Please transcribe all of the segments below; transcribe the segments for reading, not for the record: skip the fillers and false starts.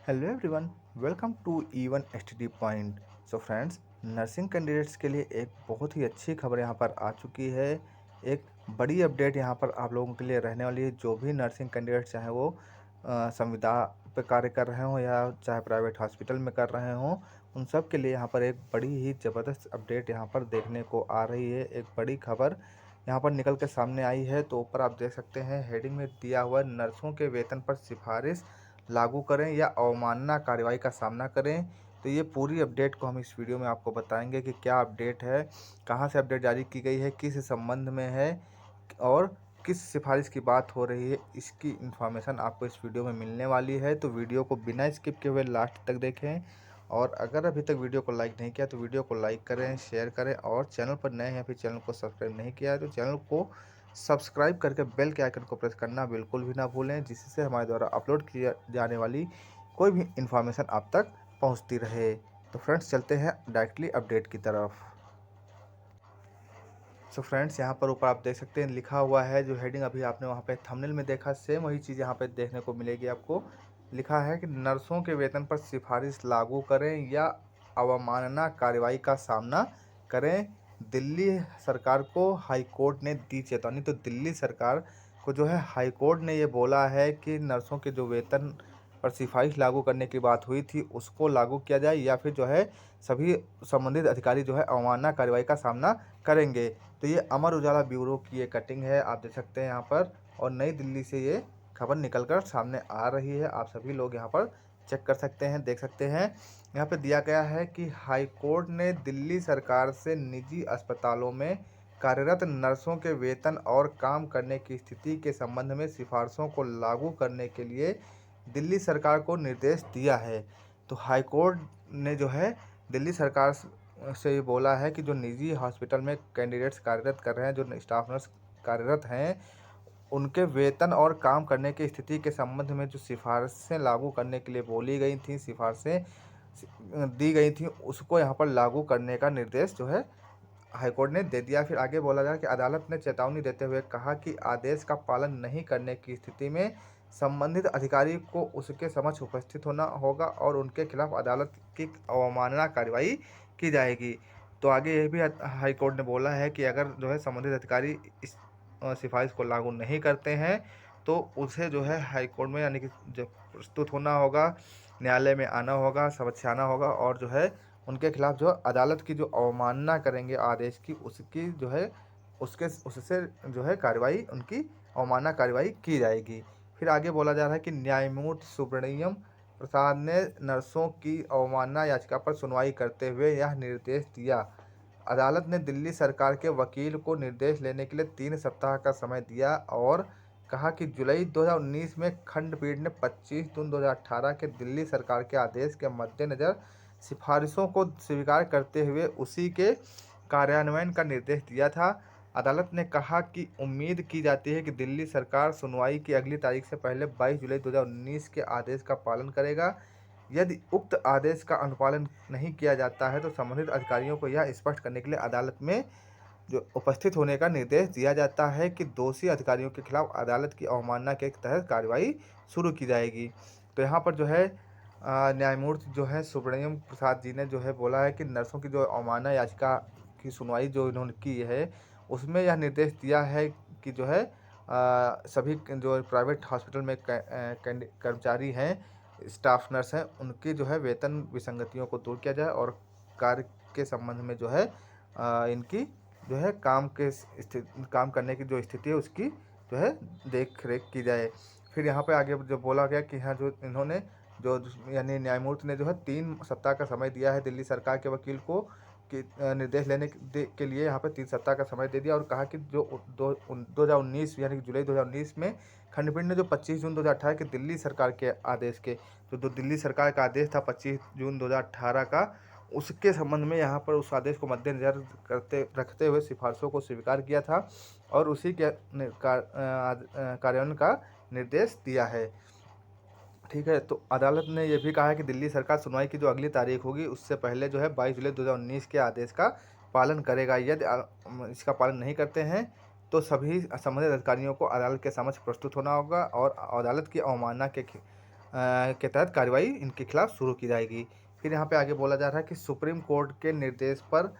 Hello everyone, welcome to E1 STD point. So friends, nursing candidates के लिए एक बहुत ही अच्छी खबर यहाँ पर आ चुकी है। एक बड़ी अपडेट यहाँ पर आप लोगों के लिए रहने वाली है। जो भी नर्सिंग कैंडिडेट्स चाहे वो संविदा पे कार्य कर रहे हों या चाहे प्राइवेट हॉस्पिटल में कर रहे हों, उन सब के लिए यहाँ पर एक बड़ी ही ज़बरदस्त अपडेट यहाँ पर देखने को आ रही है। एक बड़ी खबर यहाँ पर निकल के सामने आई है। तो ऊपर आप देख सकते हैं, हेडिंग में दिया हुआ नर्सों के वेतन पर सिफारिश लागू करें या अवमानना कार्रवाई का सामना करें। तो ये पूरी अपडेट को हम इस वीडियो में आपको बताएंगे कि क्या अपडेट है, कहाँ से अपडेट जारी की गई है, किस संबंध में है और किस सिफारिश की बात हो रही है। इसकी इन्फॉर्मेशन आपको इस वीडियो में मिलने वाली है। तो वीडियो को बिना स्किप किए हुए लास्ट तक देखें। और अगर अभी तक वीडियो को लाइक नहीं किया तो वीडियो को लाइक करें, शेयर करें, और चैनल पर नए हैं फिर चैनल को सब्सक्राइब नहीं किया है तो चैनल को सब्सक्राइब करके बेल के आइकन को प्रेस करना बिल्कुल भी ना भूलें, जिससे हमारे द्वारा अपलोड किया जाने वाली कोई भी इन्फॉर्मेशन आप तक पहुंचती रहे। तो फ्रेंड्स, चलते हैं डायरेक्टली अपडेट की तरफ। सो फ्रेंड्स, यहाँ पर ऊपर आप देख सकते हैं लिखा हुआ है, जो हेडिंग अभी आपने वहाँ पे थंबनेल में देखा, सेम वही चीज़ यहाँ पे देखने को मिलेगी आपको। लिखा है कि नर्सों के वेतन पर सिफारिश लागू करें या अवमानना कार्रवाई का सामना करें। दिल्ली सरकार को हाई कोर्ट ने दी चेतावनी। तो दिल्ली सरकार को जो है हाई कोर्ट ने ये बोला है कि नर्सों के जो वेतन पर सिफारिश लागू करने की बात हुई थी उसको लागू किया जाए, या फिर जो है सभी संबंधित अधिकारी जो है अवमानना कार्रवाई का सामना करेंगे। तो ये अमर उजाला ब्यूरो की ये कटिंग है, आप देख सकते हैं यहाँ पर। और नई दिल्ली से ये खबर निकल कर सामने आ रही है। आप सभी लोग यहाँ पर चेक कर सकते हैं, देख सकते हैं। यहाँ पे दिया गया है कि हाई कोर्ट ने दिल्ली सरकार से निजी अस्पतालों में कार्यरत नर्सों के वेतन और काम करने की स्थिति के संबंध में सिफारिशों को लागू करने के लिए दिल्ली सरकार को निर्देश दिया है। तो हाई कोर्ट ने जो है दिल्ली सरकार से ये बोला है कि जो निजी हॉस्पिटल में कैंडिडेट्स कार्यरत कर रहे हैं, जो स्टाफ नर्स कार्यरत हैं, उनके वेतन और काम करने की स्थिति के संबंध में जो सिफारिशें लागू करने के लिए बोली गई थी, सिफारिशें दी गई थी, उसको यहाँ पर लागू करने का निर्देश जो है हाईकोर्ट ने दे दिया। फिर आगे बोला जा कि अदालत ने चेतावनी देते हुए कहा कि आदेश का पालन नहीं करने की स्थिति में संबंधित अधिकारी को उसके समक्ष उपस्थित होना होगा और उनके खिलाफ अदालत की अवमानना कार्रवाई की जाएगी। तो आगे यह भी हाईकोर्ट ने बोला है कि अगर जो है संबंधित अधिकारी इस सिफारिश को लागू नहीं करते हैं तो उसे जो है हाईकोर्ट में यानी कि जो प्रस्तुत होना होगा, न्यायालय में आना होगा, समक्ष आना होगा, और जो है उनके खिलाफ जो अदालत की जो अवमानना करेंगे आदेश की, उसकी जो है उससे जो है कार्रवाई, उनकी अवमानना कार्रवाई की जाएगी। फिर आगे बोला जा रहा है कि न्यायमूर्ति सुब्रमण्यम प्रसाद ने नर्सों की अवमानना याचिका पर सुनवाई करते हुए यह निर्देश दिया। अदालत ने दिल्ली सरकार के वकील को निर्देश लेने के लिए 3 सप्ताह का समय दिया और कहा कि जुलाई 2019 में खंडपीठ ने 25 जून 2018 के दिल्ली सरकार के आदेश के मद्देनज़र सिफारिशों को स्वीकार करते हुए उसी के कार्यान्वयन का निर्देश दिया था। अदालत ने कहा कि उम्मीद की जाती है कि दिल्ली सरकार सुनवाई की अगली तारीख से पहले 22 जुलाई 2019 के आदेश का पालन करेगा। यदि उक्त आदेश का अनुपालन नहीं किया जाता है तो संबंधित अधिकारियों को यह स्पष्ट करने के लिए अदालत में जो उपस्थित होने का निर्देश दिया जाता है कि दोषी अधिकारियों के खिलाफ अदालत की अवमानना के तहत कार्रवाई शुरू की जाएगी। तो यहाँ पर जो है न्यायमूर्ति जो है सुब्रमण्यम प्रसाद जी ने जो है बोला है कि नर्सों की जो अवमानना याचिका की सुनवाई जो इन्होंने की है उसमें यह निर्देश दिया है कि जो है सभी जो प्राइवेट हॉस्पिटल में कर्मचारी हैं, स्टाफ नर्स हैं, उनकी जो है वेतन विसंगतियों को दूर किया जाए और कार्य के संबंध में जो है इनकी जो है काम करने की जो स्थिति है उसकी जो है देख रेख की जाए। फिर यहाँ पे आगे जो बोला गया कि यहाँ जो इन्होंने जो यानी न्यायमूर्ति ने जो है 3 सप्ताह का समय दिया है दिल्ली सरकार के वकील को कि निर्देश लेने के लिए यहाँ पे 3 सप्ताह का समय दे दिया और कहा कि जो 2019 यानी कि जुलाई 2019 में खंडपीठ ने जो 25 जून 2018 के दिल्ली सरकार के आदेश के जो दिल्ली सरकार का आदेश था 25 जून 2018 का, उसके संबंध में यहाँ पर उस आदेश को मद्देनज़र रखते हुए सिफारिशों को स्वीकार किया था और उसी के कार्यान्वयन का निर्देश दिया है। ठीक है, तो अदालत ने यह भी कहा है कि दिल्ली सरकार सुनवाई की जो अगली तारीख होगी उससे पहले जो है 22 जुलाई 2019 के आदेश का पालन करेगा। यदि इसका पालन नहीं करते हैं तो सभी संबंधित अधिकारियों को अदालत के समक्ष प्रस्तुत होना होगा और अदालत की अवमानना के के तहत कार्रवाई इनके खिलाफ शुरू की जाएगी। फिर यहाँ पे आगे बोला जा रहा है कि सुप्रीम कोर्ट के निर्देश पर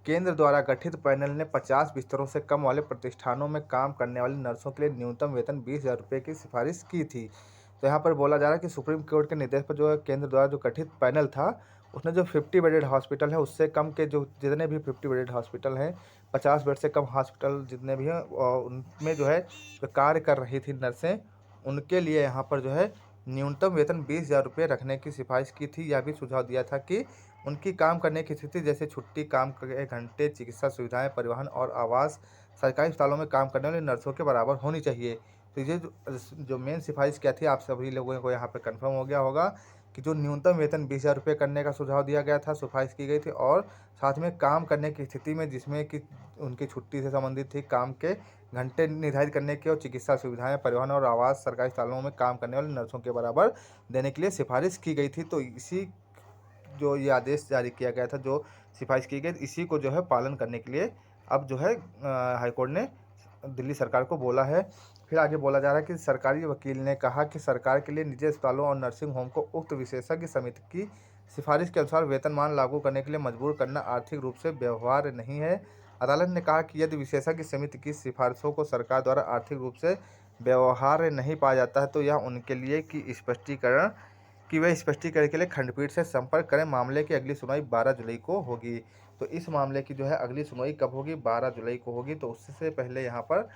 केंद्र द्वारा गठित पैनल ने 50 बिस्तरों से कम वाले प्रतिष्ठानों में काम करने वाली नर्सों के लिए न्यूनतम वेतन 20,000 रुपये की सिफारिश की थी। तो यहाँ पर बोला जा रहा है कि सुप्रीम कोर्ट के निर्देश पर जो है केंद्र द्वारा जो गठित पैनल था, उसने जो 50 बेडेड हॉस्पिटल है उससे कम के जो जितने भी 50 बेडेड हॉस्पिटल हैं, 50 बेड से कम हॉस्पिटल जितने भी हैं, उनमें जो है जो कार्य कर रही थी नर्सें, उनके लिए यहाँ पर जो है न्यूनतम वेतन 20,000 रुपये रखने की सिफारिश की थी। यह भी सुझाव दिया था कि उनकी काम करने की स्थिति जैसे छुट्टी, काम के घंटे, चिकित्सा सुविधाएं, परिवहन और आवास सरकारी अस्पतालों में काम करने वाले नर्सों के बराबर होनी चाहिए। तो ये जो मेन सिफारिश क्या थी, आप सभी लोगों को यहाँ पर कंफर्म हो गया होगा कि जो न्यूनतम वेतन 20,000 रुपये करने का सुझाव दिया गया था, सिफारिश की गई थी, और साथ में काम करने की स्थिति में जिसमें कि उनकी छुट्टी से संबंधित थी, काम के घंटे निर्धारित करने के और चिकित्सा सुविधाएं, परिवहन और आवास सरकारी अस्पतालों में काम करने वाले नर्सों के बराबर देने के लिए सिफारिश की गई थी। तो इसी जो ये आदेश जारी किया गया था, जो सिफारिश की गई, इसी को जो है पालन करने के लिए अब जो है हाईकोर्ट ने दिल्ली सरकार को बोला है। फिर आगे बोला जा रहा है कि सरकारी वकील ने कहा कि सरकार के लिए निजी अस्पतालों और नर्सिंग होम को उक्त विशेषज्ञ समिति की सिफारिश के अनुसार वेतनमान लागू करने के लिए मजबूर करना आर्थिक रूप से व्यवहार्य नहीं है। अदालत ने कहा कि यदि विशेषज्ञ समिति की सिफारिशों को सरकार द्वारा आर्थिक रूप से व्यवहार्य नहीं पाया जाता है, तो यह उनके लिए कि वे स्पष्टीकरण के लिए खंडपीठ से संपर्क करें। मामले की अगली सुनवाई 12 जुलाई को होगी। तो इस मामले की जो है अगली सुनवाई कब होगी? 12 जुलाई को होगी। तो उससे पहले यहाँ पर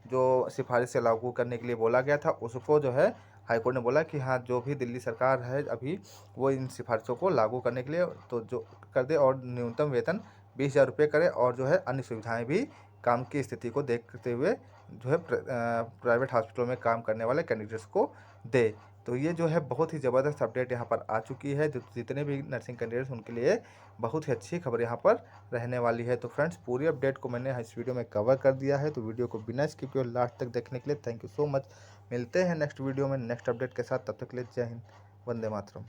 जो सिफारिश से लागू करने के लिए बोला गया था, उसको जो है हाईकोर्ट ने बोला कि हाँ, जो भी दिल्ली सरकार है अभी, वो इन सिफारिशों को लागू करने के लिए तो जो कर दे, और न्यूनतम वेतन 20,000 रुपये करे, और जो है अन्य सुविधाएं भी काम की स्थिति को देखते हुए जो है प्राइवेट हॉस्पिटलों में काम करने वाले कैंडिडेट्स को दे। तो ये जो है बहुत ही ज़बरदस्त अपडेट यहाँ पर आ चुकी है। जो जितने भी नर्सिंग कैंडिडेट्स, उनके लिए बहुत ही अच्छी खबर यहाँ पर रहने वाली है। तो फ्रेंड्स, पूरी अपडेट को मैंने इस वीडियो में कवर कर दिया है। तो वीडियो को बिना स्किप किए लास्ट तक देखने के लिए थैंक यू सो मच। मिलते हैं नेक्स्ट वीडियो में नेक्स्ट अपडेट के साथ। तब तक के लिए जय हिंद, वंदे मातरम।